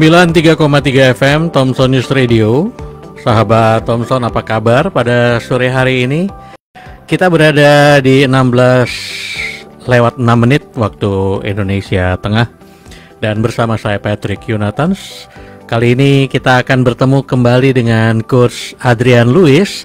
93,3 FM Thompson News Radio. Sahabat Thompson, apa kabar pada sore hari ini? Kita berada di 16:06 waktu Indonesia Tengah. Dan bersama saya Patrick Yunathans. Kali ini kita akan bertemu kembali dengan Coach Adrian Lewis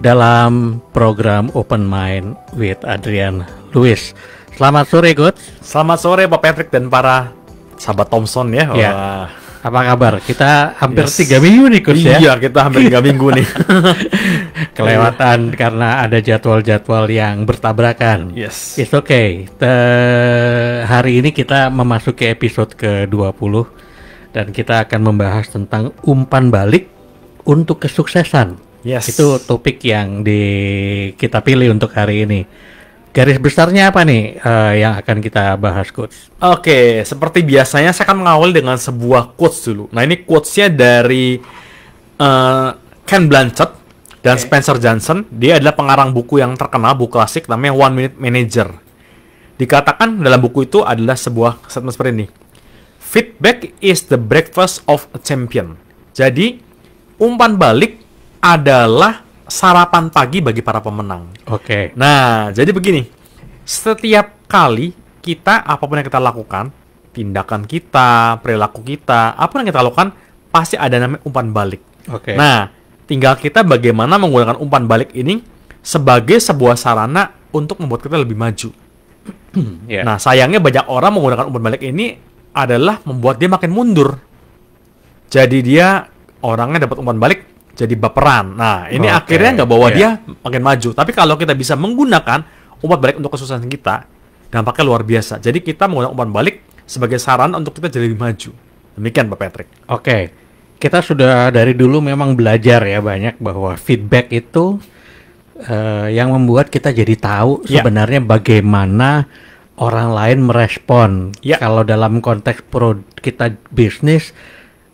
dalam program Open Mind with Adrian Lewis. Selamat sore, Coach. Selamat sore Pak Patrick dan para sahabat Thompson ya. Wah. Apa kabar? Kita hampir 3 minggu nih, Coach, ya? Iya, kita hampir 3 minggu nih. Kelewatan karena ada jadwal-jadwal yang bertabrakan. Yes. It's okay. Hari ini kita memasuki episode ke-20 dan kita akan membahas tentang umpan balik untuk kesuksesan. Yes. Itu topik yang kita pilih untuk hari ini. Garis besarnya apa nih yang akan kita bahas, Coach? Oke, seperti biasanya saya akan mengawali dengan sebuah quotes dulu. Nah, ini quotes-nya dari Ken Blanchard dan Spencer Johnson. Dia adalah pengarang buku yang terkenal, buku klasik namanya One Minute Manager. Dikatakan dalam buku itu adalah sebuah statement seperti ini. Feedback is the breakfast of a champion. Jadi, umpan balik adalah sarapan pagi bagi para pemenang. Oke. Nah, jadi begini. Setiap kali kita, apapun yang kita lakukan, tindakan kita, perilaku kita, apapun yang kita lakukan, pasti ada namanya umpan balik. Oke. Nah, tinggal kita bagaimana menggunakan umpan balik ini sebagai sebuah sarana untuk membuat kita lebih maju. Yeah. Nah, sayangnya banyak orang menggunakan umpan balik ini adalah membuat dia makin mundur. Jadi dia orangnya dapat umpan balik, jadi baperan. Nah, ini akhirnya nggak bawa dia makin maju. Tapi kalau kita bisa menggunakan umpan balik untuk kesuksesan kita, dampaknya luar biasa. Jadi kita menggunakan umpan balik sebagai saran untuk kita jadi lebih maju. Demikian Pak Patrick. Oke. Kita sudah dari dulu memang belajar ya banyak bahwa feedback itu yang membuat kita jadi tahu sebenarnya bagaimana orang lain merespon. Kalau dalam konteks kita bisnis,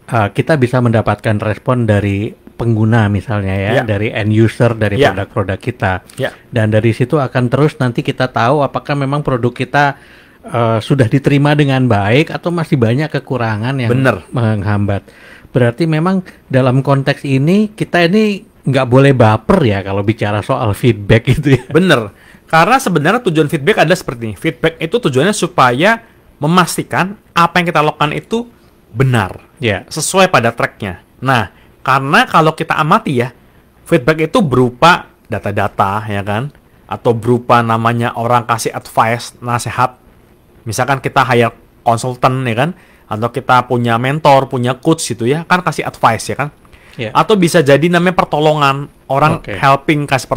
kita bisa mendapatkan respon dari pengguna misalnya dari end user dari produk-produk kita, dan dari situ akan terus nanti kita tahu apakah memang produk kita sudah diterima dengan baik atau masih banyak kekurangan yang menghambat. Berarti memang dalam konteks ini kita ini nggak boleh baper ya kalau bicara soal feedback itu ya. Bener, karena sebenarnya tujuan feedback adalah seperti ini. Feedback itu tujuannya supaya memastikan apa yang kita lakukan itu benar, sesuai pada tracknya. Nah, karena kalau kita amati ya, feedback itu berupa data-data ya kan, atau berupa namanya orang kasih advice, nasihat. Misalkan kita hire konsultan ya kan, atau kita punya mentor, punya coach gitu ya, kan kasih advice ya kan. Atau bisa jadi namanya pertolongan, orang helping kasih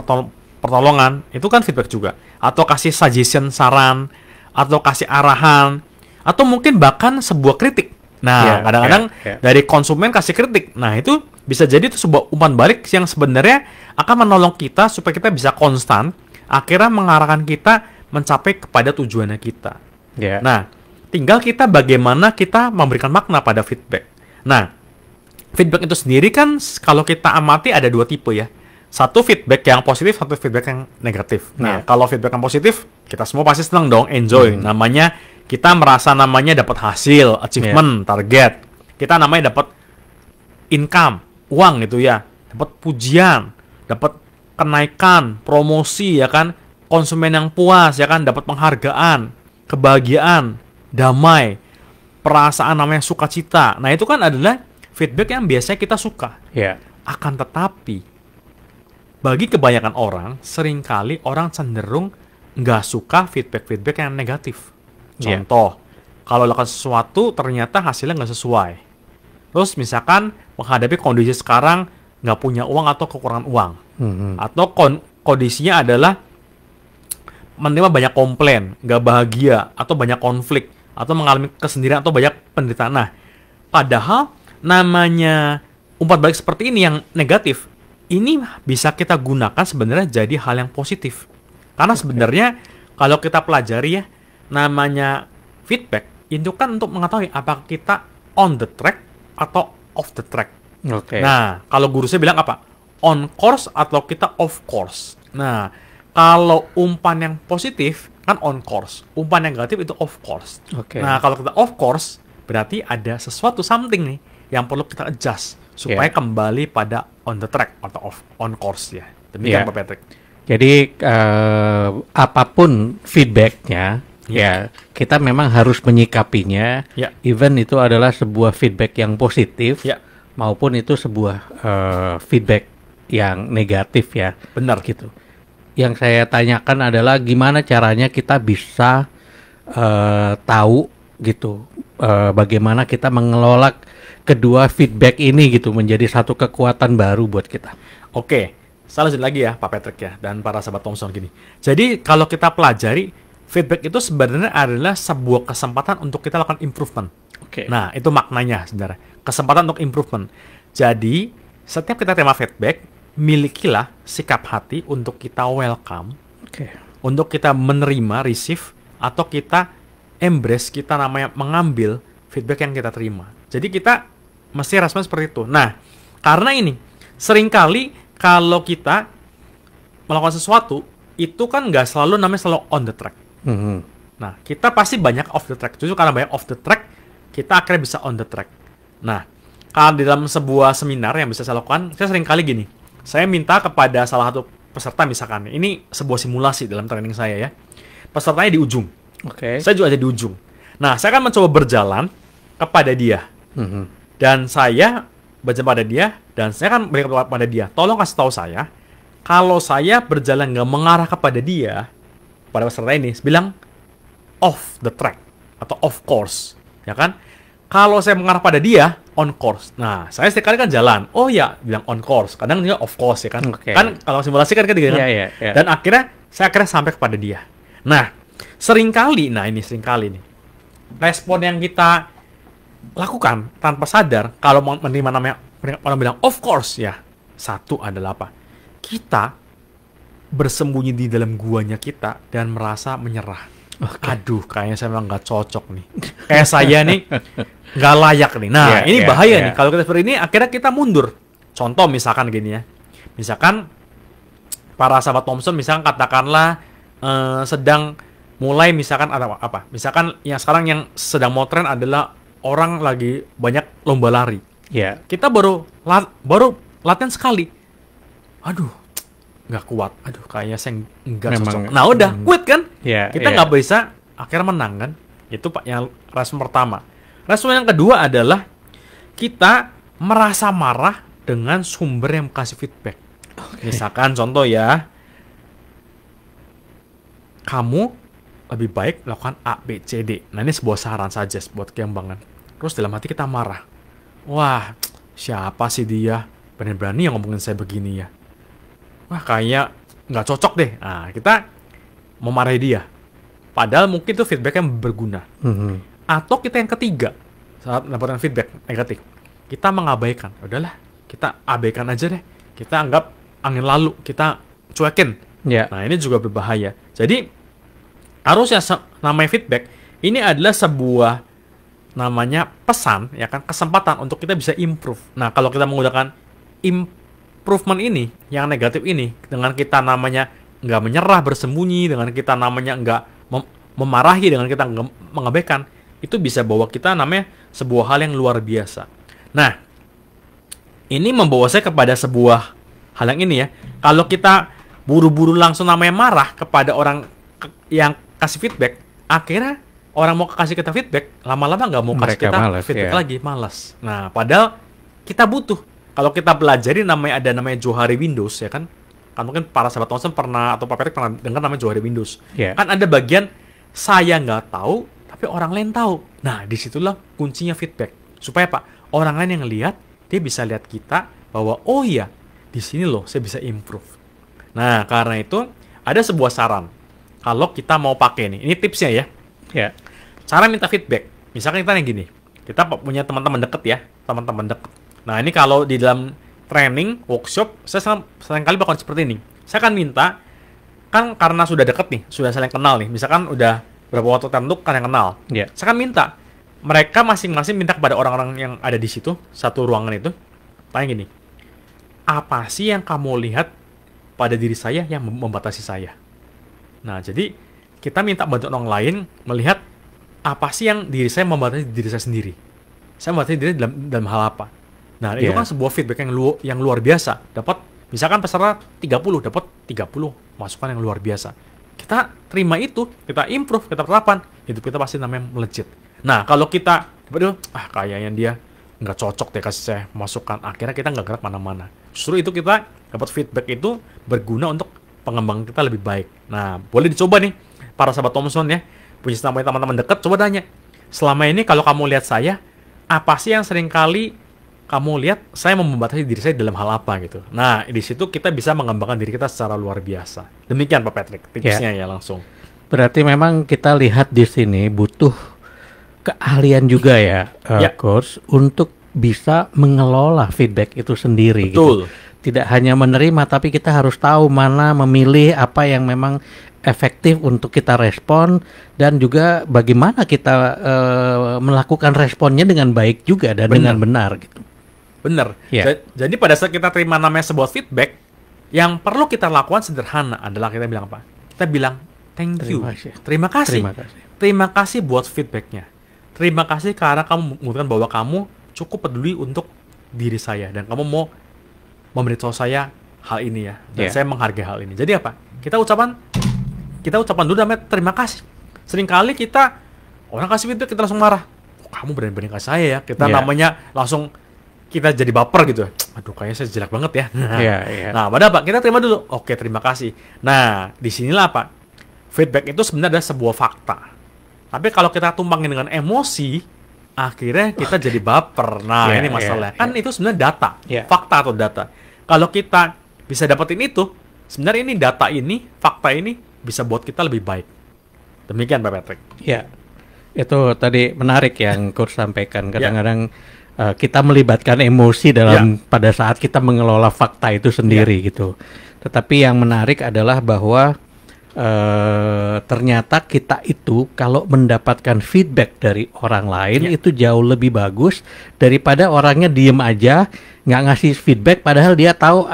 pertolongan, itu kan feedback juga. Atau kasih suggestion, saran, atau kasih arahan, atau mungkin bahkan sebuah kritik. Nah, kadang-kadang dari konsumen kasih kritik. Nah, itu bisa jadi itu sebuah umpan balik yang sebenarnya akan menolong kita supaya kita bisa konstan, akhirnya mengarahkan kita mencapai kepada tujuannya kita. Nah, tinggal kita bagaimana kita memberikan makna pada feedback. Nah, feedback itu sendiri kan kalau kita amati ada dua tipe ya. Satu feedback yang positif, satu feedback yang negatif. Nah, kalau feedback yang positif, kita semua pasti senang dong, enjoy. Namanya kita merasa namanya dapat hasil, achievement, target. Kita namanya dapat income, uang gitu ya. Dapat pujian, dapat kenaikan, promosi ya kan. Konsumen yang puas ya kan, dapat penghargaan, kebahagiaan, damai, perasaan namanya sukacita. Nah, itu kan adalah feedback yang biasanya kita suka. Akan tetapi bagi kebanyakan orang, seringkali orang cenderung nggak suka feedback-feedback yang negatif. Contoh, kalau lakukan sesuatu ternyata hasilnya nggak sesuai. Terus misalkan menghadapi kondisi sekarang nggak punya uang atau kekurangan uang. Atau kondisinya adalah menerima banyak komplain, nggak bahagia, atau banyak konflik, atau mengalami kesendirian, atau banyak penderitaan. Nah, padahal namanya umpan balik seperti ini yang negatif, ini bisa kita gunakan sebenarnya jadi hal yang positif. Karena sebenarnya kalau kita pelajari ya, namanya feedback itu kan untuk mengetahui apakah kita on the track atau off the track. Nah, kalau guru saya bilang apa? On course atau kita off course. Nah, kalau umpan yang positif kan on course, umpan yang negatif itu off course. Nah, kalau kita off course berarti ada sesuatu something nih yang perlu kita adjust supaya kembali pada on the track atau on course ya. Demikian Pak Patrick. Jadi apapun feedbacknya, kita memang harus menyikapinya. Even itu adalah sebuah feedback yang positif, maupun itu sebuah feedback yang negatif ya. Benar gitu. Yang saya tanyakan adalah gimana caranya kita bisa tahu gitu, bagaimana kita mengelola kedua feedback ini gitu menjadi satu kekuatan baru buat kita. Oke, saya lanjut lagi ya Pak Patrick ya dan para sahabat Thompson gini. Jadi kalau kita pelajari feedback itu sebenarnya adalah sebuah kesempatan untuk kita lakukan improvement. Nah itu maknanya sebenarnya, kesempatan untuk improvement. Jadi setiap kita terima feedback, milikilah sikap hati untuk kita welcome, untuk kita menerima, receive, atau kita embrace, kita namanya mengambil feedback yang kita terima. Jadi kita mesti respon seperti itu. Nah, karena ini seringkali kalau kita melakukan sesuatu itu kan nggak selalu namanya selalu on the track. Nah, kita pasti banyak off the track. Justru karena banyak off the track, kita akhirnya bisa on the track. Nah, kalau di dalam sebuah seminar yang bisa saya lakukan, saya seringkali gini. Saya minta kepada salah satu peserta misalkan, ini sebuah simulasi dalam training saya ya. Pesertanya di ujung. Saya juga ada di ujung. Nah, saya akan mencoba berjalan kepada dia. Dan saya berjalan pada dia, dan saya akan berikan kepada dia. Tolong kasih tahu saya, kalau saya berjalan nggak mengarah kepada dia, pada peserta ini, bilang off the track atau off course, ya kan? Kalau saya mengarah pada dia, on course. Nah, saya sekali kan jalan. Oh ya, bilang on course. Kadang dia off course ya kan? Kan kalau simulasi kan gitu kan? Dan akhirnya saya sampai kepada dia. Nah, seringkali nih, respon yang kita lakukan tanpa sadar kalau menerima namanya orang bilang of course ya, satu adalah apa? Kita bersembunyi di dalam guanya kita dan merasa menyerah. Aduh, kayaknya saya memang nggak cocok nih. Kayak saya nih nggak layak nih. Nah, ini bahaya nih. Kalau kita seperti ini, akhirnya kita mundur. Contoh misalkan gini ya. Misalkan para sahabat Thompson, misalkan katakanlah sedang mulai misalkan ada apa? Misalkan yang sekarang yang sedang mau tren adalah orang lagi banyak lomba lari. Kita baru latihan sekali. Aduh, nggak kuat. Aduh, kayaknya saya nggak cocok. Nah, udah quit kan? Kita nggak bisa akhirnya menang kan? Itu Pak yang respon pertama. Respon yang kedua adalah kita merasa marah dengan sumber yang kasih feedback. Misalkan contoh ya, kamu lebih baik lakukan A, B, C, D. Nah, ini sebuah saran saja buat pengembangan. Terus dalam hati kita marah. Wah, siapa sih dia? Berani-berani yang ngomongin saya begini ya. Wah, kayak nggak cocok deh. Nah, kita memarahi dia. Padahal mungkin itu feedback yang berguna. Atau kita yang ketiga, saat mendapatkan feedback negatif, kita mengabaikan. Udahlah, kita abaikan aja deh. Kita anggap angin lalu, kita cuekin. Nah, ini juga berbahaya. Jadi, harusnya namanya feedback, ini adalah sebuah namanya pesan, ya kan, kesempatan untuk kita bisa improve. Nah, kalau kita menggunakan improvement ini, yang negatif ini, dengan kita namanya nggak menyerah, bersembunyi, dengan kita namanya nggak memarahi, dengan kita nggak mengabaikan, itu bisa bawa kita namanya sebuah hal yang luar biasa. Nah, ini membawa saya kepada sebuah hal yang ini ya. Kalau kita buru-buru langsung namanya marah kepada orang yang kasih feedback, akhirnya orang mau kasih kita feedback, lama-lama nggak mau kasih kita feedback lagi, malas. Nah, padahal kita butuh. Kalau kita pelajari ada namanya Johari Windows ya kan? Kan mungkin para sahabat Thompson pernah atau Pak Patrick pernah dengar namanya Johari Windows. Kan ada bagian saya nggak tahu, tapi orang lain tahu. Nah, disitulah kuncinya feedback. Supaya Pak, orang lain yang lihat, dia bisa lihat kita bahwa oh iya, di sini loh saya bisa improve. Nah, karena itu ada sebuah saran. Kalau kita mau pakai ini tipsnya ya. Cara minta feedback. Misalkan kita yang gini, kita punya teman-teman deket ya, teman-teman deket. Nah, ini kalau di dalam training, workshop, saya seringkali bakal seperti ini. Saya akan minta, kan karena sudah deket nih, sudah saling kenal nih, misalkan udah berapa waktu tertentu kan yang kenal. Saya akan minta, mereka masing-masing minta kepada orang-orang yang ada di situ, satu ruangan itu, tanya gini, apa sih yang kamu lihat pada diri saya yang membatasi saya? Nah, jadi kita minta bantuan orang lain melihat apa sih yang diri saya membatasi diri saya sendiri? Saya membatasi diri dalam hal apa? Nah, itu kan sebuah feedback yang luar biasa. Dapat, misalkan peserta 30, dapat 30 masukan yang luar biasa. Kita terima itu, kita improve, kita terapkan, hidup kita pasti namanya melejit. Nah, kalau kita, kayaknya dia nggak cocok deh kasih saya masukan, akhirnya kita nggak gerak mana-mana. Justru itu kita dapat feedback itu berguna untuk pengembangan kita lebih baik. Nah, boleh dicoba nih, para sahabat Thompson ya, punya teman-teman dekat, coba tanya. Selama ini kalau kamu lihat saya, apa sih yang sering kali kamu lihat saya membatasi diri saya dalam hal apa gitu. Nah, di situ kita bisa mengembangkan diri kita secara luar biasa. Demikian Pak Patrick, tipsnya ya langsung. Berarti memang kita lihat di sini butuh keahlian juga ya, Coach, untuk bisa mengelola feedback itu sendiri. Betul. Gitu. Tidak hanya menerima, tapi kita harus tahu mana memilih apa yang memang efektif untuk kita respon, dan juga bagaimana kita melakukan responnya dengan baik juga dan dengan benar gitu. Benar. Jadi pada saat kita terima namanya sebuah feedback, yang perlu kita lakukan sederhana adalah kita bilang apa? Kita bilang thank you. Terima kasih. Terima kasih buat feedbacknya. Terima kasih karena kamu mengatakan bahwa kamu cukup peduli untuk diri saya dan kamu mau memberitahu saya hal ini ya. Dan saya menghargai hal ini. Jadi apa? Kita ucapan dulu namanya terima kasih. Seringkali kita orang kasih feedback kita langsung marah. Kamu berani-berani kasih saya ya. Kita namanya langsung kita jadi baper gitu. Aduh, kayaknya saya jelek banget ya. Nah, padahal Pak, kita terima dulu. Oke, terima kasih. Nah, disinilah Pak, feedback itu sebenarnya adalah sebuah fakta. Tapi kalau kita tumpangin dengan emosi, akhirnya kita jadi baper. Nah, ini masalahnya. Kan itu sebenarnya data, fakta atau data. Kalau kita bisa dapetin itu, sebenarnya ini data ini, fakta ini bisa buat kita lebih baik. Demikian Pak Patrick. Ya, itu tadi menarik yang Coach sampaikan. Kadang-kadang kita melibatkan emosi dalam pada saat kita mengelola fakta itu sendiri gitu. Tetapi yang menarik adalah bahwa ternyata kita itu kalau mendapatkan feedback dari orang lain itu jauh lebih bagus daripada orangnya diem aja nggak ngasih feedback, padahal dia tahu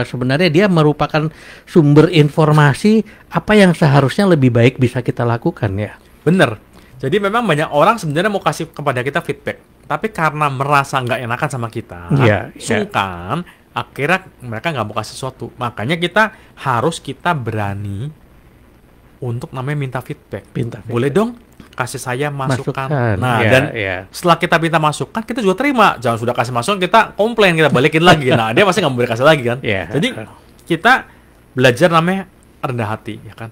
sebenarnya dia merupakan sumber informasi apa yang seharusnya lebih baik bisa kita lakukan ya. Bener. Jadi memang banyak orang sebenarnya mau kasih kepada kita feedback, tapi karena merasa nggak enakan sama kita, sungkan, akhirnya mereka nggak mau kasih sesuatu. Makanya kita berani untuk namanya minta feedback. Boleh dong kasih saya masukan. Nah, dan setelah kita minta masukan, kita juga terima. Jangan sudah kasih masukan, kita komplain, kita balikin lagi. Nah, dia pasti nggak mau kasih lagi kan. Jadi kita belajar namanya rendah hati, ya kan.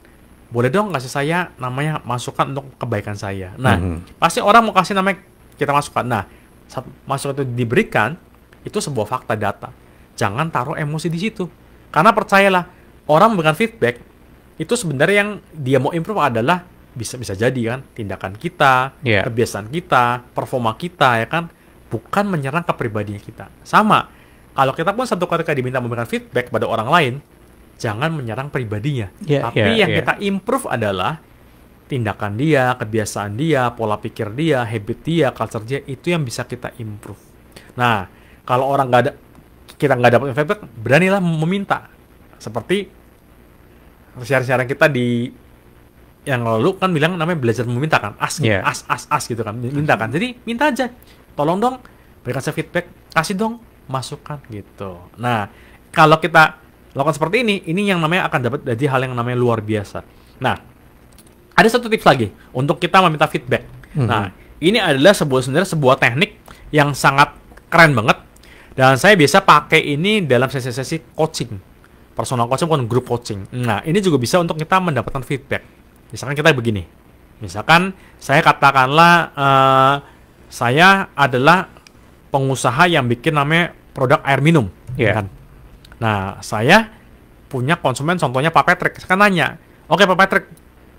Boleh dong kasih saya namanya masukan untuk kebaikan saya. Nah, pasti orang mau kasih namanya kita masukan. Nah, saat masukan itu diberikan, itu sebuah fakta data. Jangan taruh emosi di situ. Karena percayalah, orang memberikan feedback, itu sebenarnya yang dia mau improve adalah bisa jadi kan tindakan kita, kebiasaan kita, performa kita, ya kan, bukan menyerang kepribadian kita. Sama, kalau kita pun satu ketika diminta memberikan feedback pada orang lain, jangan menyerang pribadinya, tapi yang kita improve adalah tindakan dia, kebiasaan dia, pola pikir dia, habit dia, culture dia, itu yang bisa kita improve. Nah, kalau kita nggak dapat feedback, beranilah meminta. Seperti siaran-siaran kita di yang lalu kan bilang namanya belajar meminta kan, ask gitu kan, minta kan. Jadi minta aja, tolong dong berikan saya feedback, kasih dong masukan gitu. Nah, kalau kita lakukan seperti ini yang namanya akan dapat jadi hal yang namanya luar biasa. Nah, ada satu tips lagi untuk kita meminta feedback. Nah, ini adalah sebenarnya sebuah teknik yang sangat keren banget. Dan saya biasa pakai ini dalam sesi-sesi coaching, personal coaching maupun group coaching. Nah, ini juga bisa untuk kita mendapatkan feedback. Misalkan kita begini, misalkan saya katakanlah saya adalah pengusaha yang bikin namanya produk air minum, kan? Nah, saya punya konsumen, contohnya Pak Patrick. Saya kan nanya, oke Pak Patrick,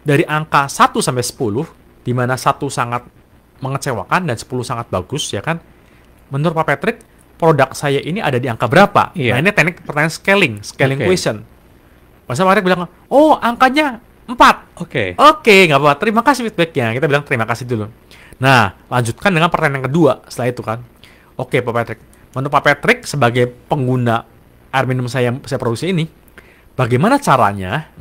dari angka 1 sampai 10, di mana 1 sangat mengecewakan dan 10 sangat bagus, ya kan? Menurut Pak Patrick, produk saya ini ada di angka berapa? Nah, ini teknik pertanyaan scaling question. Masa Pak Patrick bilang, oh angkanya 4. Oke, nggak apa-apa. Terima kasih feedbacknya. Kita bilang terima kasih dulu. Nah, lanjutkan dengan pertanyaan yang kedua setelah itu kan. Oke Pak Patrick, menurut Pak Patrick sebagai pengguna air minum saya produksi ini, bagaimana caranya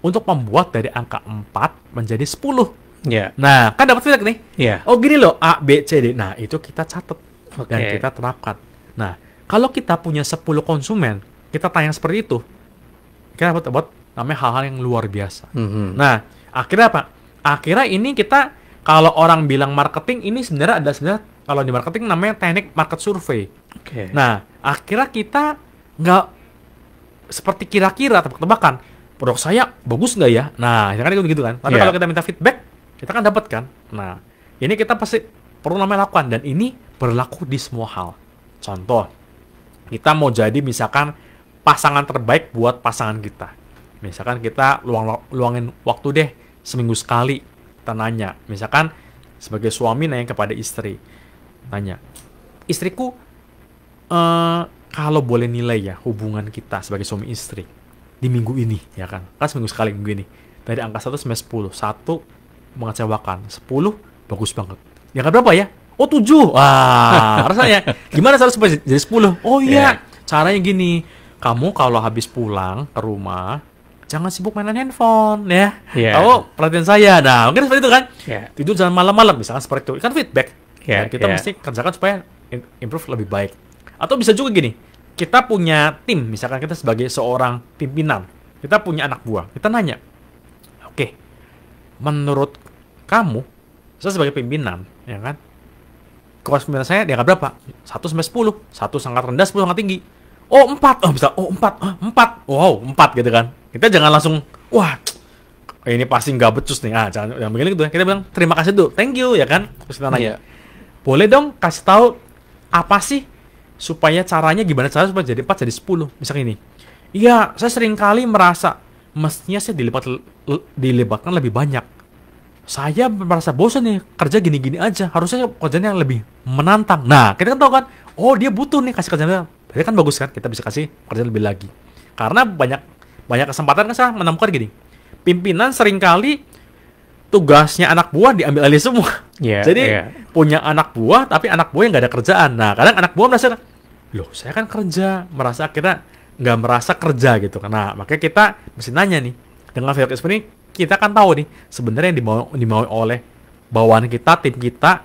untuk membuat dari angka 4 menjadi 10. Ya. Nah, kan dapat feedback nih. Ya. Oh gini loh, A, B, C, D. Nah, itu kita catat dan Oke. kita terapkan. Nah, kalau kita punya 10 konsumen, kita tanya seperti itu, kita dapat namanya hal-hal yang luar biasa. Nah, akhirnya apa? Akhirnya ini kita, kalau orang bilang marketing, ini sebenarnya kalau di marketing namanya teknik market survey. Oke. Nah, akhirnya kita nggak seperti kira-kira, tebak-tebakan, produk saya bagus nggak ya? Nah, ya kan itu begitu kan. Tapi Yeah. kalau kita minta feedback, kita kan dapat kan. Nah, ini kita pasti perlu namanya lakukan, dan ini berlaku di semua hal. Contoh, kita mau jadi misalkan pasangan terbaik buat pasangan kita. Misalkan kita luangin waktu deh seminggu sekali, kita nanya. Misalkan sebagai suami nanya kepada istri, tanya, istriku, kalau boleh nilai ya hubungan kita sebagai suami istri di minggu ini, ya kan seminggu sekali minggu ini, dari angka 1 sampai 10, 1 mengecewakan, 10 bagus banget. Yang berapa ya? Oh 7. Wah, rasanya gimana cara supaya jadi 10? Oh iya, caranya gini. Kamu kalau habis pulang ke rumah, jangan sibuk mainan handphone ya. Kamu perhatian saya. Nah, mungkin seperti itu kan. Tidur jangan malam-malam, misalkan seperti itu. Kan feedback. Kita mesti kerjakan supaya improve lebih baik. Atau bisa juga gini. Kita punya tim, misalkan kita sebagai seorang pimpinan. Kita punya anak buah. Kita nanya, oke, menurut kamu, saya sebagai pimpinan, ya kan, kepemimpinan saya di angka berapa? 1 sampai 10. 1 sangat rendah, 10 sangat tinggi. Oh 4. Oh bisa. Oh 4. 4. Wow 4 gitu kan. Kita jangan langsung, wah ini pasti nggak becus nih. Jangan begini gitu. Kita bilang terima kasih tuh, thank you ya kan. Terus kita nanya, boleh dong kasih tahu apa sih supaya caranya, gimana cara supaya jadi 4 jadi 10. Misalnya ini, iya saya sering kali merasa mestinya saya dilibatkan lebih banyak. Saya merasa bosan nih kerja gini-gini aja, harusnya kerjanya yang lebih menantang. Nah, kita kan tahu kan, oh dia butuh nih kasih kerjanya, berarti kan bagus kan, kita bisa kasih kerjaan lebih lagi. Karena banyak kesempatan kan saya menemukan gini, pimpinan seringkali tugasnya anak buah diambil alih semua. Jadi punya anak buah, tapi anak buah yang nggak ada kerjaan. Nah, kadang anak buah merasa, loh saya kan kerja, merasa kita nggak merasa kerja gitu. Nah, makanya kita mesti nanya nih, dengan feedback seperti ini, kita kan tahu nih sebenarnya yang dimau oleh bawahan kita, tim kita,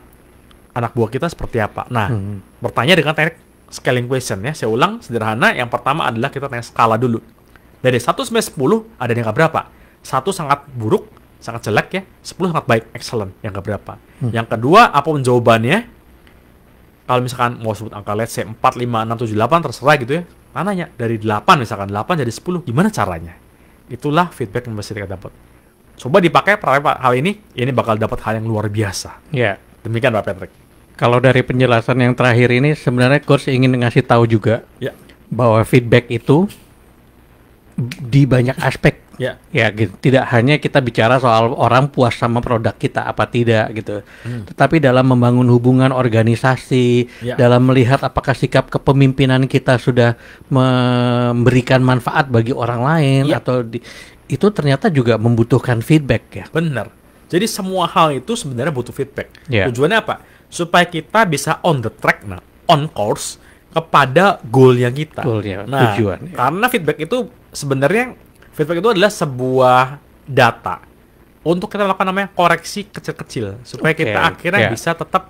anak buah kita seperti apa. Nah, bertanya dengan teknik scaling question ya. Saya ulang sederhana. Yang pertama adalah kita tanya skala dulu. Dari 1 sampai 10 ada yang nggak berapa? 1 sangat buruk, sangat jelek ya. 10 sangat baik, excellent. Yang nggak berapa? Yang kedua, apapun jawabannya, kalau misalkan mau sebut angka let's say 4, 5, 6, 7, 8 terserah gitu ya. Nanya dari 8 misalkan 8 jadi 10, gimana caranya? Itulah feedback yang mesti kita dapat. Coba dipakai hal ini bakal dapat hal yang luar biasa. Demikian Pak Patrick. Kalau dari penjelasan yang terakhir ini sebenarnya Coach ingin ngasih tahu juga bahwa feedback itu di banyak aspek. Gitu. Tidak hanya kita bicara soal orang puas sama produk kita apa tidak gitu. Tetapi dalam membangun hubungan organisasi, dalam melihat apakah sikap kepemimpinan kita sudah memberikan manfaat bagi orang lain atau itu ternyata juga membutuhkan feedback ya. Benar. Jadi semua hal itu sebenarnya butuh feedback. Tujuannya apa? Supaya kita bisa on the track, on course kepada goalnya kita. Tujuan. Karena feedback itu sebenarnya feedback itu adalah sebuah data untuk kita melakukan namanya koreksi kecil-kecil supaya kita akhirnya bisa tetap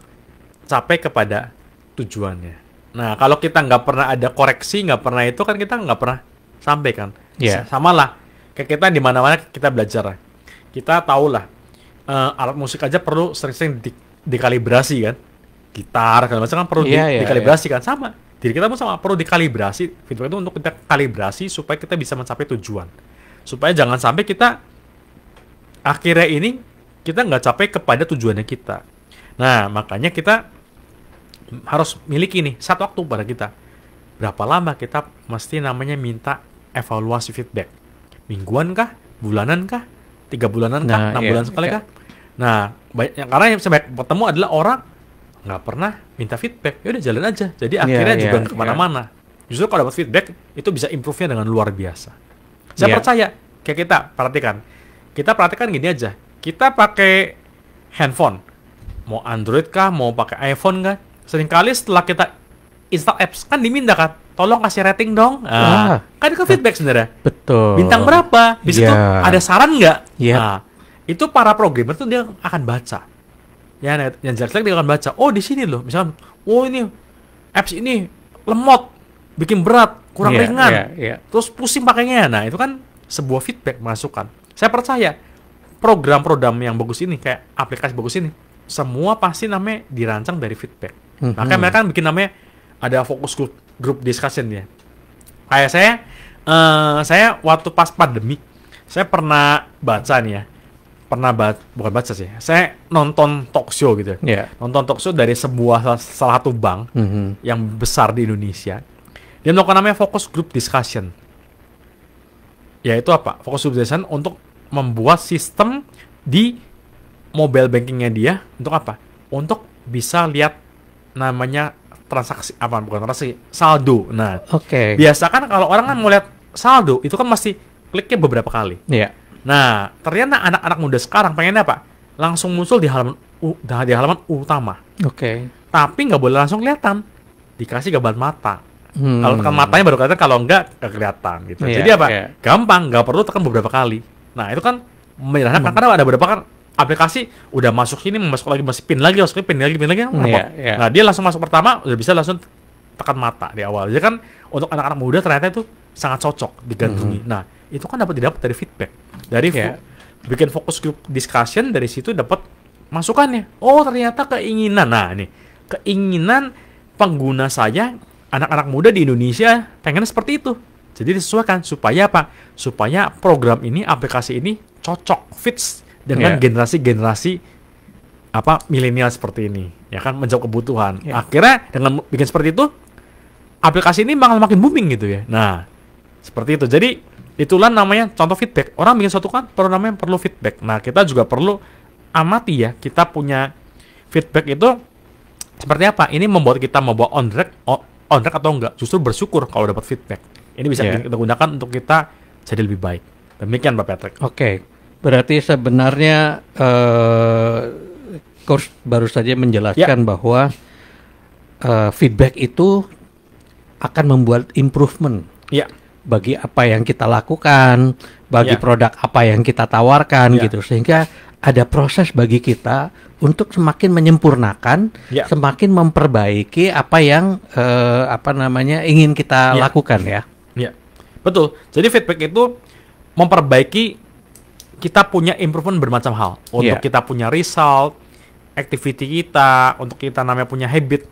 capai kepada tujuannya. Nah, kalau kita nggak pernah ada koreksi, nggak pernah itu kan kita nggak pernah sampai kan. Sama lah. Kayak kita di mana-mana kita belajar. Kita tahu lah alat musik aja perlu sering-sering dikalibrasi kan. Gitar segala macam kan perlu dikalibrasi kan, sama. Diri kita pun sama, perlu dikalibrasi. Feedback itu untuk kita kalibrasi supaya kita bisa mencapai tujuan. Supaya jangan sampai kita akhirnya ini kita nggak capai kepada tujuannya kita. Nah, makanya kita harus miliki nih satu waktu pada kita. Berapa lama kita mesti namanya minta evaluasi feedback? Mingguan kah? Bulanan kah? 3 bulanan kah? 6 bulan sekali kah? Nah, karena yang saya bertemu adalah orang nggak pernah minta feedback. Ya udah jalan aja. Jadi akhirnya juga nggak kemana-mana. Justru kalau dapat feedback itu bisa improve-nya dengan luar biasa. Saya percaya, kayak kita perhatikan gini aja. Kita pakai handphone, mau Android kah, mau pakai iPhone kah? Seringkali setelah kita install apps kan diminta kan, tolong kasih rating dong. Kan itu feedback sebenarnya. Betul. Bintang berapa? Di situ ada saran nggak? Iya. Itu para programmer tuh dia akan baca. Ya, yang jelek dia akan baca. Oh, di sini loh. Misalkan, oh ini apps ini lemot, bikin berat, kurang ringan. Terus pusing pakainya. Nah, itu kan sebuah feedback masukan. Saya percaya program-program yang bagus ini, kayak aplikasi bagus ini, semua pasti namanya dirancang dari feedback. Makanya mereka kan bikin namanya ada fokus group discussion ya. Kayak saya waktu pas pandemi, saya pernah baca nih ya. Bukan baca sih. Saya nonton talk show gitu. Nonton talk show dari salah satu bank yang besar di Indonesia. Dia melakukan namanya focus group discussion. Yaitu apa? Focus group discussion untuk membuat sistem di mobile bankingnya dia untuk apa? Untuk bisa lihat namanya transaksi saldo. Nah, biasa kan kalau orang kan mau lihat saldo itu kan mesti kliknya beberapa kali. Nah, ternyata anak-anak muda sekarang pengennya apa? Langsung muncul di halaman utama. Tapi nggak boleh langsung kelihatan, dikasih gambar mata. Kalau tekan matanya baru kelihatan, kalau nggak kelihatan gitu. Jadi apa? Gampang, nggak perlu tekan beberapa kali. Nah, itu kan menyederhanakan karena ada beberapa kan aplikasi udah masuk sini, masuk lagi, masih pin lagi, pin lagi kan Nah, dia langsung masuk pertama udah bisa langsung tekan mata di awal. Jadi kan untuk anak-anak muda ternyata itu sangat cocok digandrungi. Nah, itu kan didapat dari feedback. Dari bikin fokus group discussion, dari situ dapat masukannya. Oh, ternyata keinginan. Nah, ini keinginan pengguna saya, anak-anak muda di Indonesia pengen seperti itu. Jadi disesuaikan supaya apa? Supaya program ini, aplikasi ini cocok, fits dengan generasi-generasi milenial seperti ini. Ya kan, menjawab kebutuhan. Akhirnya dengan bikin seperti itu, aplikasi ini bakal makin booming gitu ya. Nah, seperti itu. Jadi itulah namanya contoh feedback. Orang bikin sesuatu kan perlu feedback. Nah, kita juga perlu amati ya, kita punya feedback itu seperti apa. Ini membuat kita membawa on track atau enggak. Justru bersyukur kalau dapat feedback. Ini bisa kita gunakan untuk kita jadi lebih baik. Demikian Pak Patrick. Berarti sebenarnya Coach baru saja menjelaskan bahwa feedback itu akan membuat improvement bagi apa yang kita lakukan, bagi produk apa yang kita tawarkan gitu, sehingga ada proses bagi kita untuk semakin menyempurnakan, semakin memperbaiki apa yang ingin kita lakukan ya. Betul. Jadi feedback itu memperbaiki, kita punya improvement bermacam hal. Untuk kita punya result, activity kita, untuk kita namanya punya habit,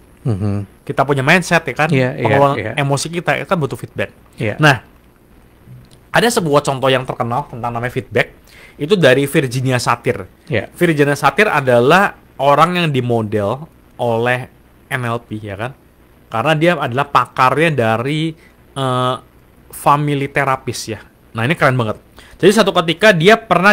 kita punya mindset ya kan, pengelolaan emosi kita itu kan butuh feedback. Nah, ada sebuah contoh yang terkenal tentang namanya feedback, itu dari Virginia Satir. Virginia Satir adalah orang yang dimodel oleh NLP ya kan, karena dia adalah pakarnya dari family therapist ya. Nah, ini keren banget. Jadi satu ketika dia pernah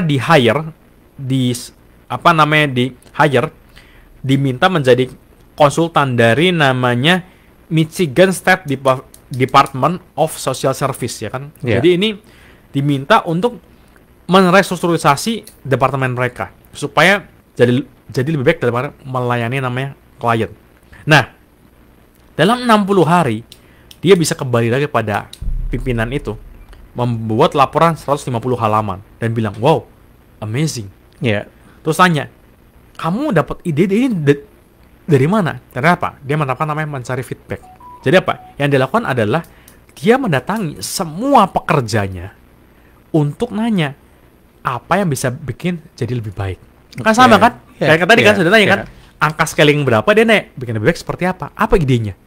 diminta menjadi konsultan dari namanya Michigan State Department of Social Service ya kan. Jadi ini diminta untuk merestrukturisasi departemen mereka supaya jadi lebih baik dalam melayani namanya klien. Nah, dalam 60 hari dia bisa kembali lagi pada pimpinan itu, membuat laporan 150 halaman dan bilang, wow, amazing. Terus tanya, kamu dapat ide ini dari mana? Ternyata apa? Dia menerapkan namanya mencari feedback. Jadi apa? Yang dilakukan adalah dia mendatangi semua pekerjanya untuk nanya apa yang bisa bikin jadi lebih baik. Kan sama kan? Kayak tadi kan sudah tanya kan, angka scaling berapa, dia nanya bikin lebih baik seperti apa? Apa idenya?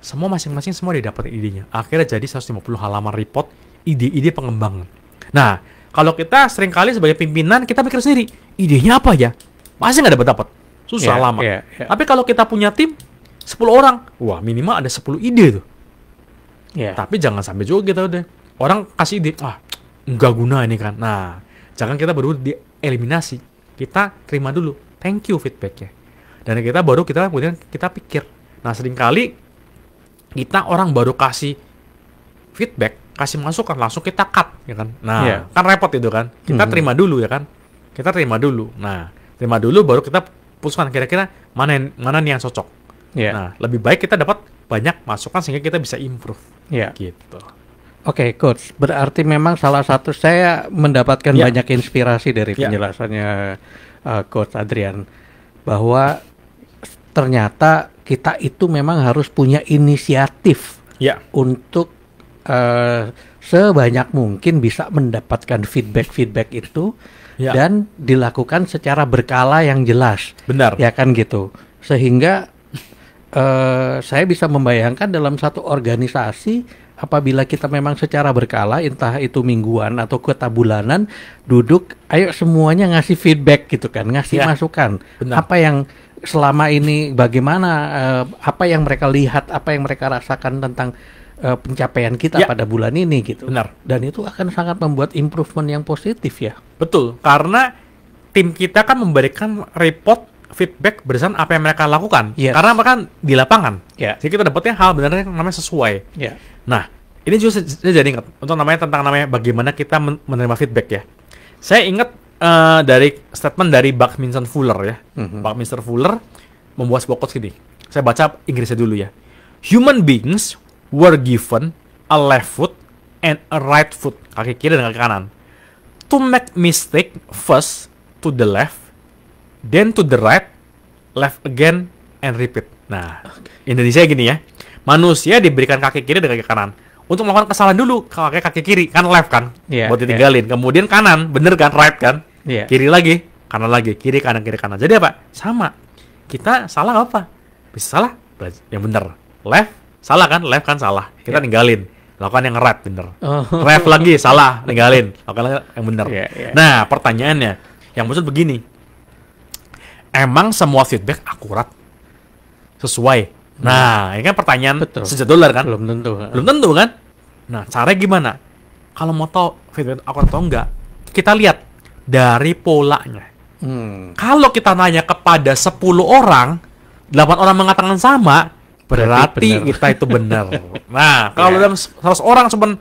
Semua masing-masing semua dia dapat idenya. Akhirnya jadi 150 halaman report ide-ide pengembangan. Nah, kalau kita seringkali sebagai pimpinan kita pikir sendiri, idenya apa ya? Pasti nggak dapat. Susah lama. Tapi kalau kita punya tim 10 orang, wah minimal ada 10 ide tuh. Tapi jangan sampai juga kita udah orang kasih ide, nggak guna ini kan. Nah, jangan kita baru dieliminasi. Kita terima dulu, thank you feedbacknya. Dan kita kemudian kita pikir. Nah, seringkali kita orang baru kasih feedback, kasih masukan, langsung kita cut, ya kan? Nah, kan repot itu kan. Kita terima dulu ya kan? Kita terima dulu. Nah, terima dulu baru kita putuskan kira-kira mana nih yang cocok. Nah, lebih baik kita dapat banyak masukan sehingga kita bisa improve. Ya. Gitu. Oke, Coach. Berarti memang salah satu saya mendapatkan Ya. banyak inspirasi dari Ya. penjelasannya Coach Adrian, bahwa ternyata kita itu memang harus punya inisiatif Ya. untuk sebanyak mungkin bisa mendapatkan feedback itu Ya. dan dilakukan secara berkala yang jelas. Benar. Ya kan gitu. Sehingga saya bisa membayangkan dalam satu organisasi, apabila kita memang secara berkala, entah itu mingguan atau kuota bulanan, duduk, ayo semuanya ngasih feedback gitu kan, ngasih Ya. masukan. Benar. Apa yang selama ini, bagaimana, apa yang mereka lihat, apa yang mereka rasakan tentang pencapaian kita Ya. pada bulan ini gitu. Benar. Dan itu akan sangat membuat improvement yang positif ya. Betul, karena tim kita kan memberikan report feedback berdasarkan apa yang mereka lakukan. Yes. Karena mereka kan di lapangan. Ya. Jadi kita dapatnya hal benar yang namanya sesuai. Ya. Nah, ini juga saya jadi ingat untuk tentang bagaimana kita menerima feedback ya. Saya ingat dari statement dari Buckminster Fuller ya. Buckminster Fuller membuat sebuah quotes gini. Saya baca Inggrisnya dulu ya. Human beings were given a left foot and a right foot, kaki kiri dan kaki kanan. To make mistake first to the left, then to the right, left again, and repeat. Nah, Indonesia gini ya. Manusia diberikan kaki kiri dan kaki kanan. Untuk melakukan kesalahan dulu, kaki kiri, kan left kan? Iya, Buat ditinggalin. Kemudian kanan, bener kan? Right kan? Iya. Kiri lagi, kanan lagi, kiri kanan. Jadi apa? Sama. Kita salah apa? Bisa salah, yang bener. Left, salah kan? Left kan salah. Kita ninggalin. Lakukan yang right, bener. Left lagi, salah, ninggalin. Lakukan yang bener. Iya. Nah, pertanyaannya, yang maksud begini. Emang semua feedback akurat? Sesuai? Nah, ini kan pertanyaan Betul. $1 kan? Belum tentu. Belum tentu kan? Nah, caranya gimana? Kalau mau tahu feedback akurat atau enggak, kita lihat dari polanya. Kalau kita nanya kepada 10 orang, 8 orang mengatakan sama, berarti benar. kita itu benar. Nah, kalau dalam 100 orang cuman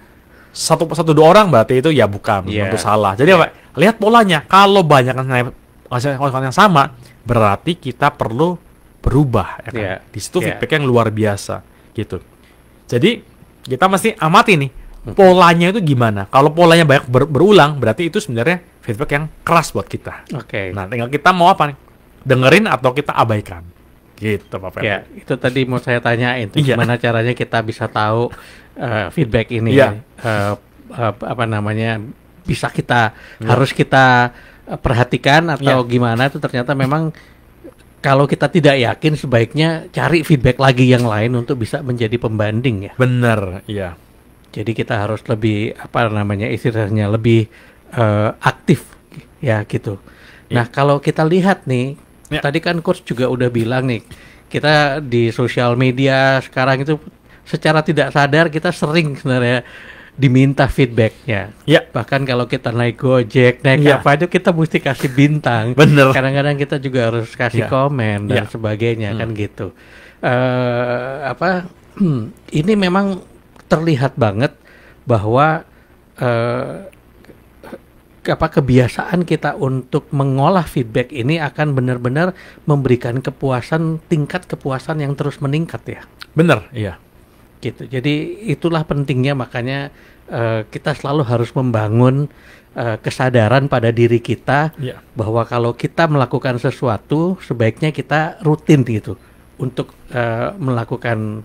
satu dua orang, berarti itu ya bukan, itu salah. Jadi apa? Lihat polanya. Kalau banyak yang sama, berarti kita perlu berubah, ya kan? Di situ feedback yang luar biasa, gitu. Jadi kita mesti amati nih polanya itu gimana. Kalau polanya banyak berulang, berarti itu sebenarnya feedback yang keras buat kita. Oke. Nah, tinggal kita mau apa nih? Dengerin atau kita abaikan, gitu, Pak Ferdi. Ya, itu tadi mau saya tanyain tuh, Iya. gimana caranya kita bisa tahu feedback ini, Iya. apa namanya, bisa kita harus kita perhatikan atau gimana, itu ternyata memang kalau kita tidak yakin sebaiknya cari feedback lagi yang lain untuk bisa menjadi pembanding ya. Bener, iya. Jadi kita harus lebih apa namanya, istilahnya lebih aktif ya gitu. Nah, kalau kita lihat nih, tadi kan Coach juga udah bilang nih, kita di sosial media sekarang itu secara tidak sadar kita sering sebenarnya diminta feedbacknya. Ya. Bahkan kalau kita naik Gojek, naik apa itu kita mesti kasih bintang. Bener. Kadang-kadang kita juga harus kasih komen dan sebagainya kan gitu. Ini memang terlihat banget bahwa kebiasaan kita untuk mengolah feedback ini akan benar-benar memberikan kepuasan, tingkat kepuasan yang terus meningkat ya. Bener, iya. Gitu. Jadi itulah pentingnya, makanya kita selalu harus membangun kesadaran pada diri kita bahwa kalau kita melakukan sesuatu sebaiknya kita rutin gitu untuk melakukan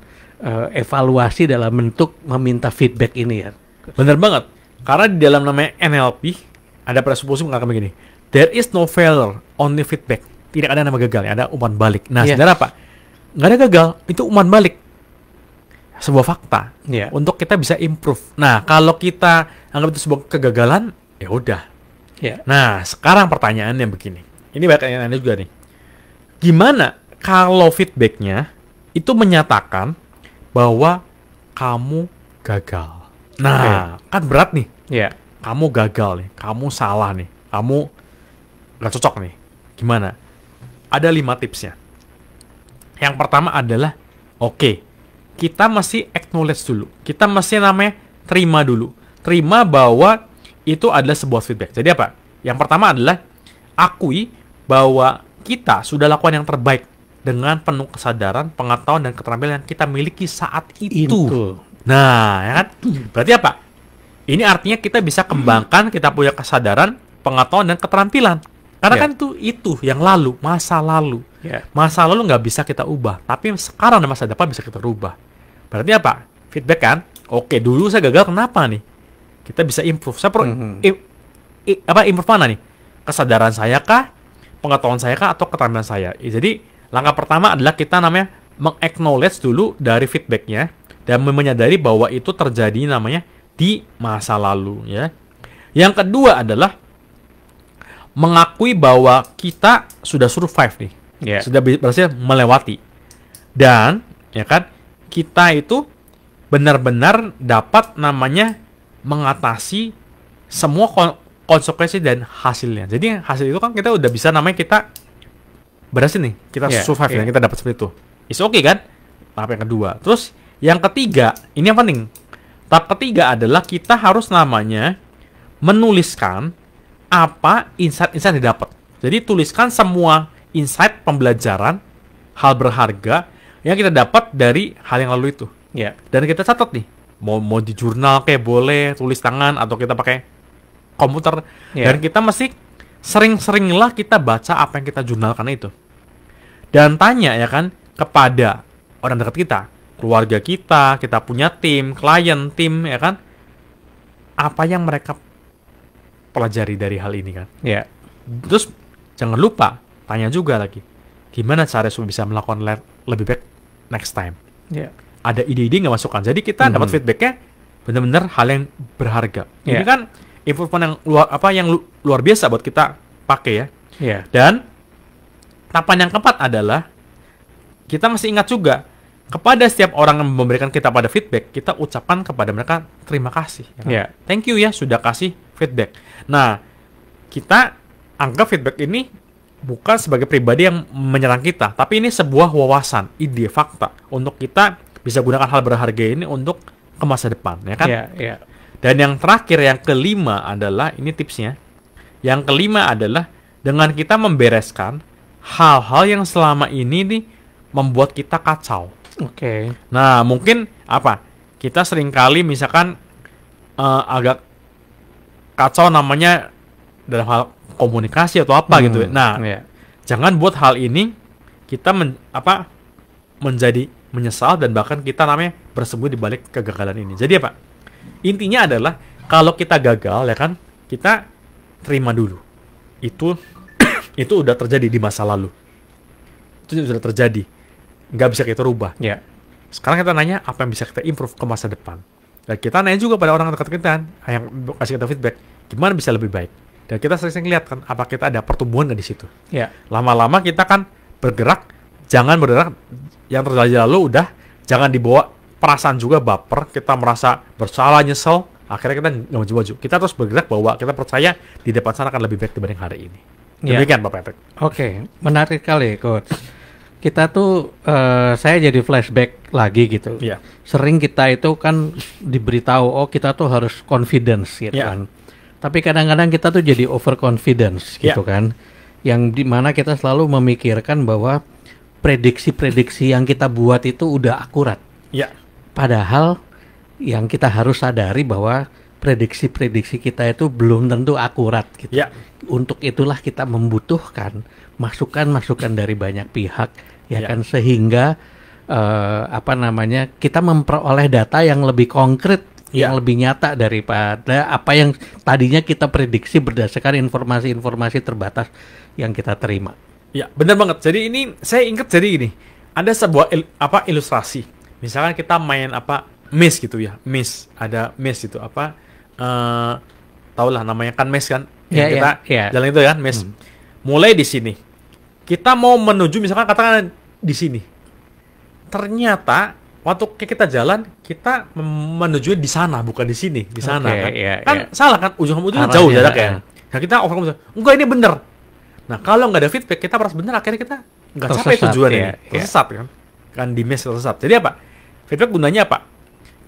evaluasi dalam bentuk meminta feedback ini ya. Bener banget. Karena di dalam namanya NLP ada presuppose mengatakan begini, there is no failure, only feedback. Tidak ada nama gagal, ada umpan balik. Nah, sebenarnya apa? Nggak ada gagal, itu umpan balik. Sebuah fakta untuk kita bisa improve. Nah, kalau kita anggap itu sebuah kegagalan, ya udah. Nah, sekarang pertanyaannya begini. Ini banyak yang aneh juga nih. Gimana kalau feedbacknya itu menyatakan bahwa kamu gagal? Nah, kan berat nih. Kamu gagal nih, kamu salah nih, kamu nggak cocok nih. Gimana? Ada 5 tipsnya. Yang pertama adalah, kita masih acknowledge dulu. Kita masih namanya terima dulu. Terima bahwa itu adalah sebuah feedback. Jadi apa? Yang pertama adalah akui bahwa kita sudah lakukan yang terbaik dengan penuh kesadaran, pengetahuan, dan keterampilan yang kita miliki saat itu. Nah, ya kan? Berarti apa? Ini artinya kita bisa kembangkan, kita punya kesadaran, pengetahuan, dan keterampilan. Karena kan itu yang lalu, masa lalu. Masa lalu nggak bisa kita ubah, tapi sekarang dan masa depan bisa kita rubah. Berarti apa? Feedback kan? Oke, dulu saya gagal, kenapa nih? Kita bisa improve. Saya improve mana nih? Kesadaran saya kah? Pengetahuan saya kah? Atau keterampilan saya? Jadi, langkah pertama adalah kita namanya meng-acknowledge dulu dari feedbacknya dan menyadari bahwa itu terjadi namanya di masa lalu, ya. Yang kedua adalah mengakui bahwa kita sudah survive nih. Sudah berhasil melewati. Dan ya kan, kita itu benar-benar dapat namanya mengatasi semua konsekuensi dan hasilnya. Jadi hasil itu kan kita udah bisa namanya kita berhasil nih. Kita survive dan kita dapat seperti itu. It's okay kan? Tahap yang kedua. Terus yang ketiga, ini yang penting. Tahap ketiga adalah kita harus namanya menuliskan apa insight-insight yang didapat. Jadi tuliskan semua insight pembelajaran, hal berharga yang kita dapat dari hal yang lalu itu. Dan kita catat nih, mau di jurnal kayak boleh, tulis tangan, atau kita pakai komputer. Dan kita mesti sering-seringlah kita baca apa yang kita jurnalkan itu. Dan tanya ya kan, kepada orang dekat kita, keluarga kita punya tim, klien, tim ya kan, apa yang mereka pelajari dari hal ini kan. Terus jangan lupa tanya juga lagi, gimana cara supaya bisa melakukan lebih baik next time. Ada ide-ide nggak masukan. Jadi kita dapat feedbacknya benar-benar hal yang berharga. Ini kan improvement yang luar biasa buat kita pakai ya. Dan tahapan yang keempat adalah kita masih ingat juga kepada setiap orang yang memberikan kita pada feedback, kita ucapkan kepada mereka terima kasih. Ya kan? Thank you ya sudah kasih feedback. Nah, kita anggap feedback ini bukan sebagai pribadi yang menyerang kita, tapi ini sebuah wawasan, ide, fakta untuk kita bisa gunakan hal berharga ini untuk ke masa depan, ya kan? Dan yang terakhir, yang kelima adalah, ini tipsnya. Yang kelima adalah dengan kita membereskan hal-hal yang selama ini nih membuat kita kacau. Nah, mungkin apa? Kita seringkali misalkan agak kacau namanya dalam hal komunikasi atau apa gitu. Nah, jangan buat hal ini kita menjadi menyesal dan bahkan kita namanya bersembunyi di balik kegagalan ini. Jadi apa? Intinya adalah kalau kita gagal ya kan, kita terima dulu. Itu udah terjadi di masa lalu. Itu sudah terjadi. Nggak bisa kita rubah. Sekarang kita nanya apa yang bisa kita improve ke masa depan. Dan kita nanya juga pada orang dekat kita yang kasih kita feedback, gimana bisa lebih baik. Dan kita sering lihat kan, apa kita ada pertumbuhan nggak di situ. Lama-lama kita kan bergerak, jangan bergerak yang terjadi lalu udah, jangan dibawa perasaan juga baper, kita merasa bersalah, nyesel, akhirnya kita nggak maju-maju. Kita terus bergerak bahwa kita percaya di depan sana akan lebih baik dibanding hari ini. Demikian Pak Patrick. Menarik kali Coach. Kita tuh, saya jadi flashback lagi gitu. Sering kita itu kan diberitahu, oh kita tuh harus confidence gitu kan. Tapi kadang-kadang kita tuh jadi overconfidence gitu kan. Yang dimana kita selalu memikirkan bahwa prediksi-prediksi yang kita buat itu udah akurat. Padahal yang kita harus sadari bahwa prediksi-prediksi kita itu belum tentu akurat gitu. Untuk itulah kita membutuhkan masukan-masukan dari banyak pihak ya kan, sehingga kita memperoleh data yang lebih konkret, yang lebih nyata daripada apa yang tadinya kita prediksi berdasarkan informasi-informasi terbatas yang kita terima. Benar banget. Jadi ini saya ingat, jadi gini, ada sebuah ilustrasi. Misalkan kita main maze gitu ya, ada maze itu tahulah namanya kan maze kan, kita jalan itu kan maze. Mulai di sini kita mau menuju misalkan katakan di sini, ternyata waktu kita jalan kita menuju di sana bukan di sini, di sana kan salah kan, ujung-ujungnya jauh jaraknya. Nah kita enggak ini bener. Nah kalau nggak ada feedback kita merasa bener, akhirnya kita nggak sampai tujuannya, tersesat kan di mes tersesat. Jadi apa? Feedback gunanya apa?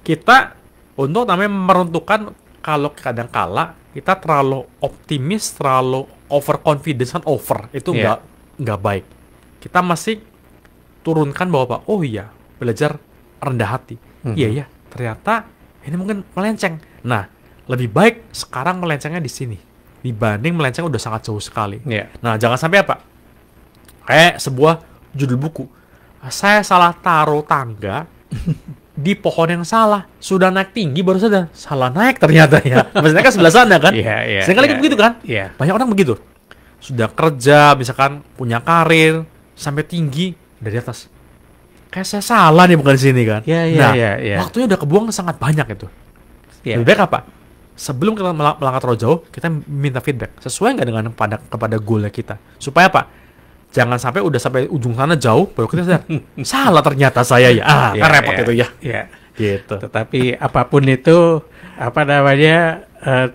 Kita untuk namanya meruntuhkan kalau kadang-kala kita terlalu optimis, terlalu overconfidence kan, itu nggak baik. Kita masih turunkan bahwa oh iya, belajar rendah hati. Iya ternyata ini mungkin melenceng. Nah, lebih baik sekarang melencengnya di sini dibanding melenceng udah sangat jauh sekali. Nah, jangan sampai apa? Kayak sebuah judul buku. Saya salah taruh tangga di pohon yang salah. Sudah naik tinggi baru sadar salah naik ternyata ya. Maksudnya kan sebelah sana kan? Seringkali begitu kan? Banyak orang begitu. Sudah kerja, misalkan punya karir sampai tinggi dari atas. Kayak saya salah nih bukan di sini kan? Waktunya udah kebuang sangat banyak itu. Lebih baik apa? Sebelum kita melangkah terlalu jauh, kita minta feedback. Sesuai nggak dengan kepada goalnya kita? Supaya apa? Jangan sampai udah sampai ujung sana jauh, baru kita sadar salah ternyata saya ya. Kan repot itu ya. Gitu. Tetapi apapun itu, apa namanya,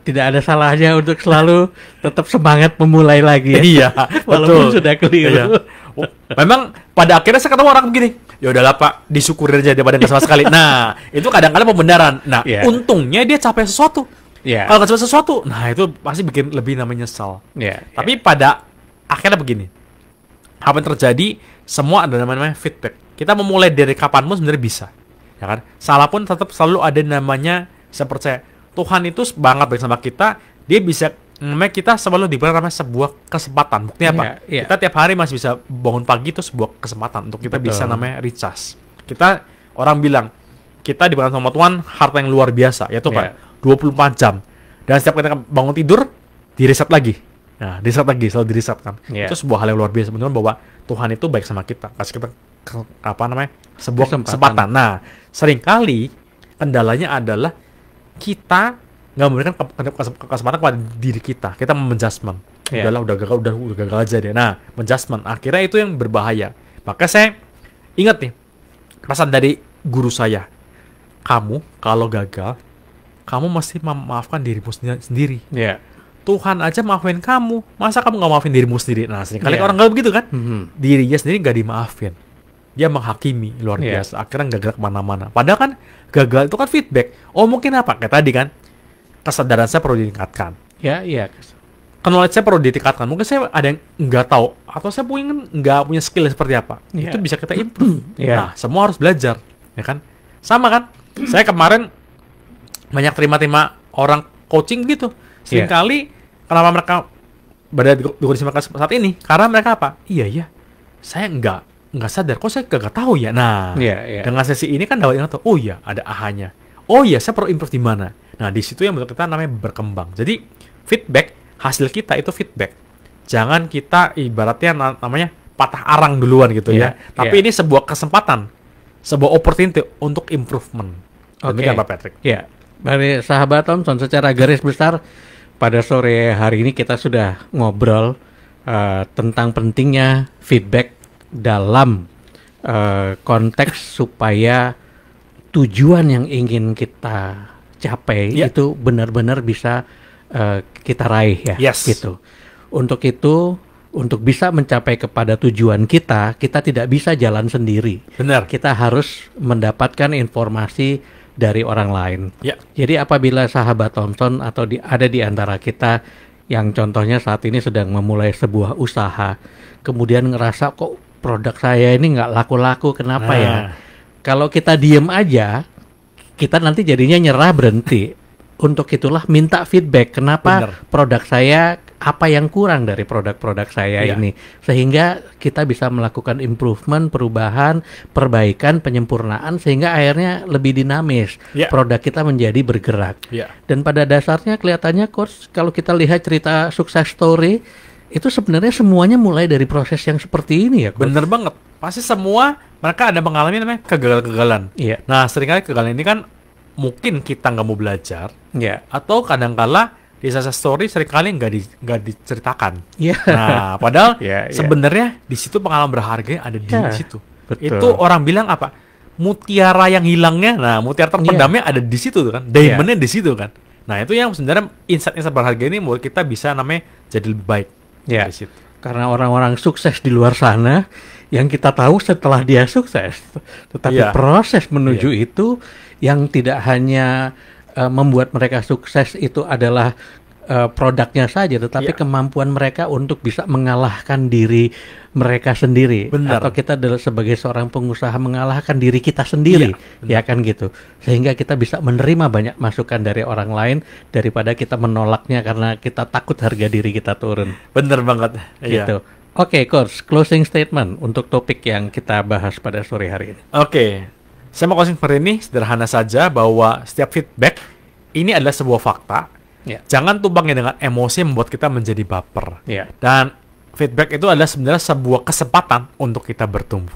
tidak ada salahnya untuk selalu tetap semangat memulai lagi. Walaupun sudah keliru. Memang pada akhirnya saya ketemu orang begini. Ya udahlah Pak, disyukuri aja daripada nggak sama sekali. Nah, itu kadang-kadang pembenaran. Nah, untungnya dia capai sesuatu. Kalau nggak capai sesuatu, nah itu pasti bikin lebih namanya nyesal. Tapi pada akhirnya begini, apa yang terjadi, semua ada namanya feedback. Kita memulai dari kapanpun sebenarnya bisa, ya kan? Salah pun tetap selalu ada namanya. Saya percaya Tuhan itu banget baik sama kita. Dia bisa, namanya kita selalu diberi namanya sebuah kesempatan. Buktinya apa? Kita tiap hari masih bisa bangun pagi, itu sebuah kesempatan untuk kita bisa namanya recharge. Kita, orang bilang kita diberikan sama Tuhan harta yang luar biasa, yaitu Pak 24 jam. Dan setiap kita bangun tidur, di-reset lagi. Nah, di-reset lagi, selalu di-reset kan. Itu sebuah hal yang luar biasa, menunjukkan bahwa Tuhan itu baik sama kita, kasih kita sebuah kesempatan. Nah, seringkali kendalanya adalah kita nggak memberikan kesempatan kepada diri kita. Kita menjudgment. Udah gagal aja deh. Nah, menjudgment. Akhirnya itu yang berbahaya. Maka saya ingat nih pesan dari guru saya. Kamu kalau gagal, kamu mesti memaafkan dirimu sendiri. Tuhan aja maafin kamu, masa kamu nggak maafin dirimu sendiri? Nah, seringkali orang nggak begitu kan? Dirinya sendiri nggak dimaafin, dia menghakimi luar biasa. Akhirnya nggak gerak kemana-mana. Padahal kan gagal itu kan feedback. Oh mungkin apa? Kayak tadi kan, kesadaran saya perlu ditingkatkan. Knowledge saya perlu ditingkatkan. Mungkin saya ada yang nggak tahu, atau saya nggak punya skill seperti apa. Itu bisa kita improve. Nah, semua harus belajar, ya kan? Sama kan? Saya kemarin banyak terima orang coaching gitu. Seringkali kenapa mereka berada di kondisi mereka saat ini? Karena mereka apa? Iya, saya nggak sadar. Kok saya nggak tahu ya? Nah, dengan sesi ini kan dapat tahu. Oh iya, ada ahanya. Oh iya, saya perlu improve di mana? Nah, di situ yang menurut kita namanya berkembang. Jadi feedback, hasil kita itu feedback. Jangan kita ibaratnya namanya patah arang duluan gitu ya. Tapi ini sebuah kesempatan, sebuah opportunity untuk improvement. Demikian Pak Patrick. Dari sahabat Thompson, secara garis besar pada sore hari ini kita sudah ngobrol tentang pentingnya feedback dalam konteks supaya tujuan yang ingin kita capai itu benar-benar bisa kita raih ya. Gitu. Untuk itu, untuk bisa mencapai kepada tujuan kita tidak bisa jalan sendiri. Benar. Kita harus mendapatkan informasi dari orang lain. Jadi apabila sahabat Thompson atau ada di antara kita yang contohnya saat ini sedang memulai sebuah usaha, kemudian ngerasa kok produk saya ini nggak laku-laku, kenapa ya? Kalau kita diem aja, kita nanti jadinya nyerah, berhenti. Untuk itulah minta feedback. Kenapa produk saya, apa yang kurang dari produk-produk saya ini, sehingga kita bisa melakukan improvement, perubahan, perbaikan, penyempurnaan, sehingga akhirnya lebih dinamis. Produk kita menjadi bergerak. Dan pada dasarnya kelihatannya Coach, kalau kita lihat cerita sukses story, itu sebenarnya semuanya mulai dari proses yang seperti ini ya Coach. Bener banget. Pasti semua mereka ada mengalami namanya kegagalan-kegagalan. Nah, seringkali kegagalan ini kan mungkin kita nggak mau belajar, atau kadang-kala di success story seringkali nggak diceritakan. Nah, padahal sebenarnya di situ pengalaman berharga ada di situ. Itu orang bilang apa? Mutiara yang hilangnya, nah mutiara terpendamnya ada di situ kan, diamondnya di situ kan. Nah itu yang sebenarnya insight-insight berharga ini buat kita bisa namanya jadi lebih baik. Di situ. Karena orang-orang sukses di luar sana yang kita tahu setelah dia sukses, tetapi proses menuju itu yang tidak hanya membuat mereka sukses itu adalah produknya saja, tetapi kemampuan mereka untuk bisa mengalahkan diri mereka sendiri. Benar. Atau kita sebagai seorang pengusaha mengalahkan diri kita sendiri, ya kan gitu. Sehingga kita bisa menerima banyak masukan dari orang lain daripada kita menolaknya karena kita takut harga diri kita turun. Bener banget. Gitu. Oke, Coach, closing statement untuk topik yang kita bahas pada sore hari ini. Oke, saya mau closing seperti ini, sederhana saja bahwa setiap feedback ini adalah sebuah fakta. Jangan tumbangnya dengan emosi yang membuat kita menjadi baper. Dan feedback itu adalah sebenarnya sebuah kesempatan untuk kita bertumbuh.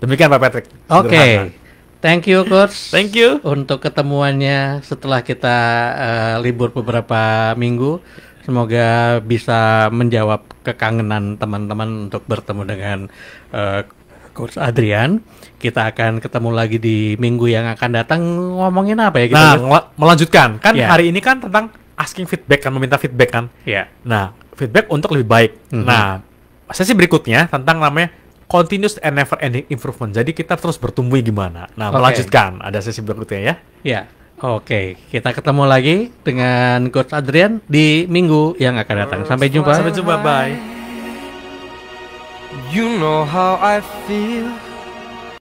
Demikian Pak Patrick. Oke. Thank you, Coach. Thank you. Untuk ketemuannya setelah kita libur beberapa minggu. Semoga bisa menjawab kekangenan teman-teman untuk bertemu dengan Coach Adrian. Kita akan ketemu lagi di minggu yang akan datang. Ngomongin apa ya kita? Melanjutkan. Kan hari ini kan tentang asking feedback kan, meminta feedback kan. Nah, feedback untuk lebih baik. Nah, sesi berikutnya tentang namanya continuous and never ending improvement. Jadi kita terus bertumbuh gimana. Nah, melanjutkan. Ada sesi berikutnya ya. Oke, kita ketemu lagi dengan Coach Adrian di minggu yang akan datang. Sampai jumpa. Sampai jumpa, bye. You know how I feel.